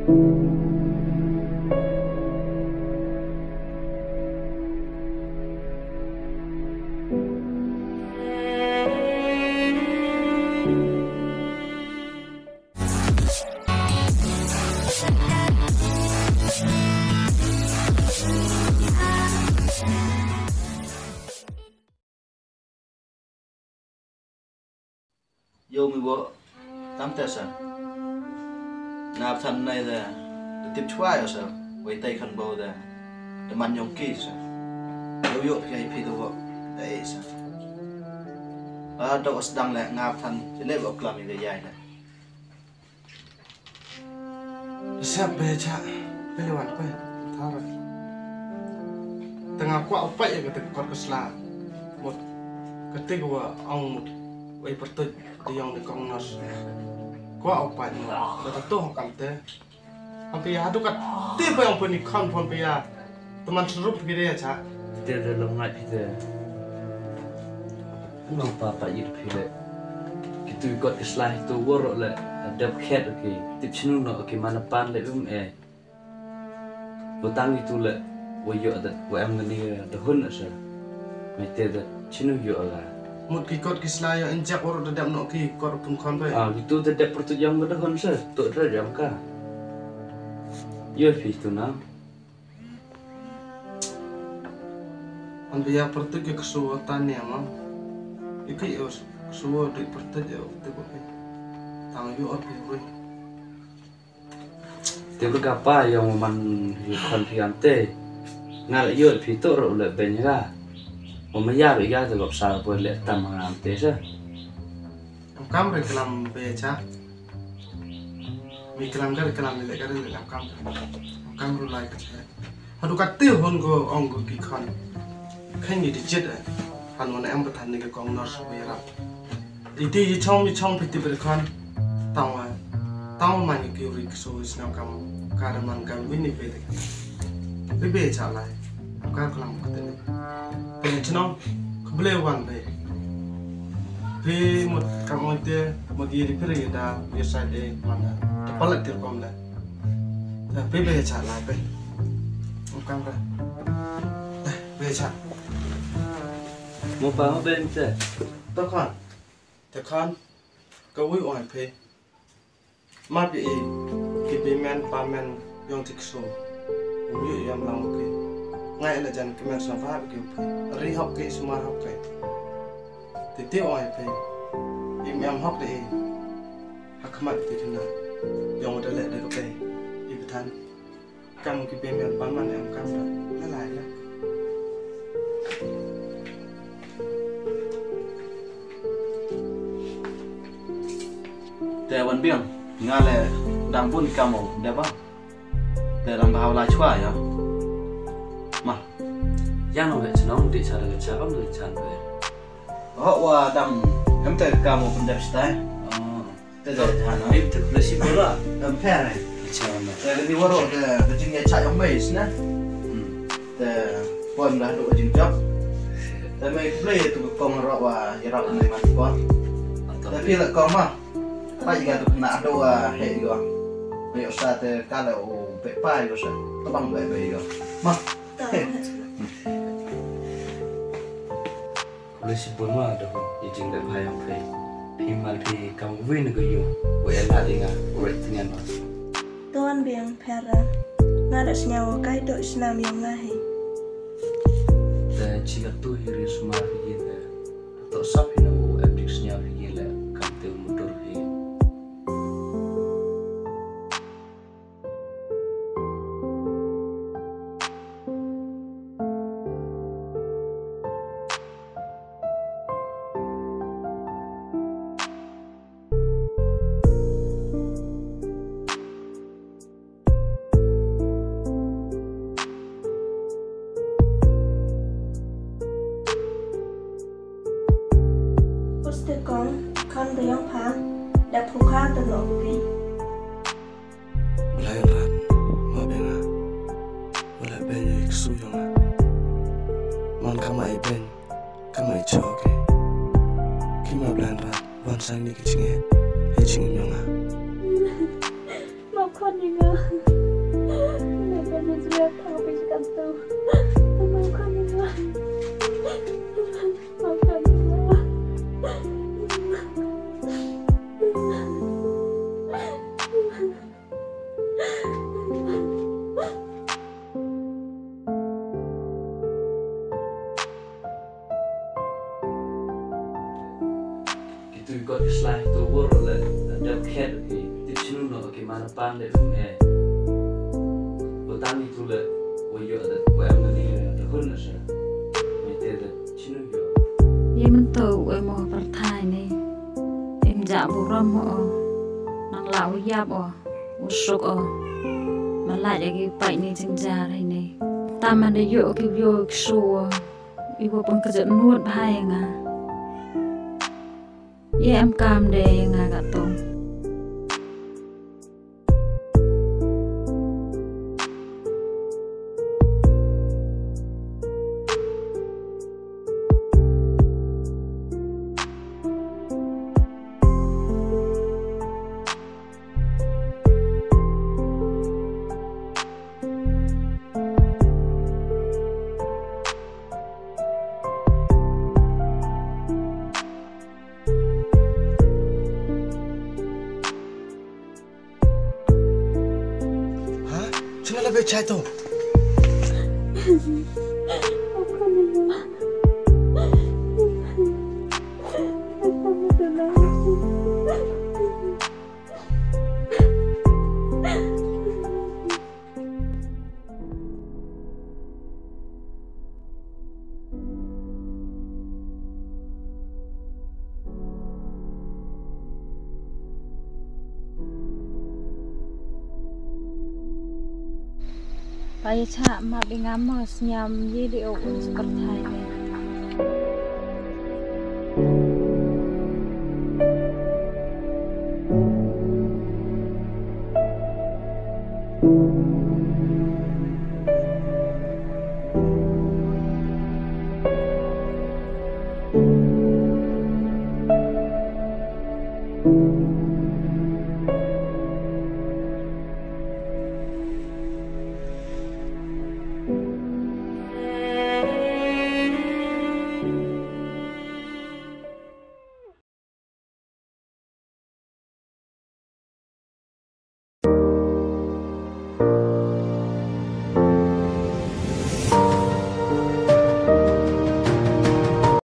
Vô mình bộ tắm tè sao nạp thân này là tiếp chuai ở sao với tay khăn bầu là để man nhông kỹ sao vô vô cái phi đồ đấy sao đâu đang lại nạp thân chỉ lấy bộ làm gì dài này siap beca peliwan pe thara tengah kuat apa ya kata kor kesla một ketika ông một vậy pertut di yang di kongnos kuat apa ni kata tu hakam te hampir hadu kat tipe yang pun ikon pun pia teman serup gitu ya cak dia dalam ngai kita lupa apa jadi pile gitu ikut keslah itu worok le ada ket oke tip sinu no oke mana pan le utang itu le wayo ada wa am ngani ada hun asa mete da sinu yo ala một cái cột cái slide anh chắc ở đó đẹp nọ cái cột pun con vậy itu tidak pertujang pada hun sa tu ada jam ka yo fi tu na anh bây giờ pertut ke kesuwa tanya mah iki os kesuwa di pertut ya tu boleh tang yo apa boleh dia berapa yang man konfiante ngal yo fi tu ro le benra Omaya bega tu gap sal boleh le tamang te sa kam reklam beca mi kelam gar kelam le gar le kam ru lai ka cha hadu kat ti hon go ong go ki khan khain ni digit han wona am pathan ni ka kong nos we rap ti mi chong piti ber khan taw man ki ri so is nam kam karaman kam wini be be cha lai ka kelam ka te Jadi channel kebeli wan be, be mut kamu itu mut di peri dah biasa deh mana terpalat terkom lah, tapi be cak lah be, bukan be, be cak. Mau apa ben se? Tekan, kau wan be, mat be, kipi men pamen yang tikso, uli yang lang ke. Ngay là dần cái mẹ sản pháp kiểu phải ri học cái smart học cái thì tiêu ỏi phải em học để học khăm thì thế nào dùng một lệ để có thể đi bị thân cầm cái bên miền bán man em cầm rồi nó lại đóแต่วันเบี้ยงงานแหละดังบุญกำเอาได้ป่ะแต่ดังพาวลายช่วยอ่ะyang nak senang di cara cara kamu di cara ber. Oh wah dam emter kamu pun dah stay. Oh, tidak jangan. Ini terpelasi bola. Emper. Cara mana? Saya di warung the jenis cak yang baik na. The pun dah duk jenis job. Tapi play tu kong rak wah jarak ni mati pun. Tapi lek kong mah, baik juga tu nak ada wah hei juga. Baik usah te kalau pepai usah, tebang baik juga. Mah. Polisi pun ada pun, izin dah bayang pay. Pimal pi kamu win ke yo, boleh lah dengan orang dengan mas. Tuan biang pera, nggak ada senyawa kai dok senam yang lahi. Dan jika tu hiri semua fikir le, tak sapi nak aplik senyawa fikir le, kamu mundur fikir. juga. Mereka sudah tahu bisikan tu. Maafkan juga. Maafkan juga. Itu ikut Islam itu boleh ada cat di sini no gimana pandai punya. Bukan itu le, wajib ada wajib ni ada hunna sah. Mesti ada sini juga. Ia mentu mau PYRTHAI ni. Em jak buram nang lau yap usuk malah jadi pai ni jengjar ini. Taman dia yuk kibyo ksua. Ibu pun kerja nuat bahaya ngah. Ia em kam deh ngah kat tu. Cuma lebih cai tu. Pai cha ma bingam senyam jadi PYRTHAI ni.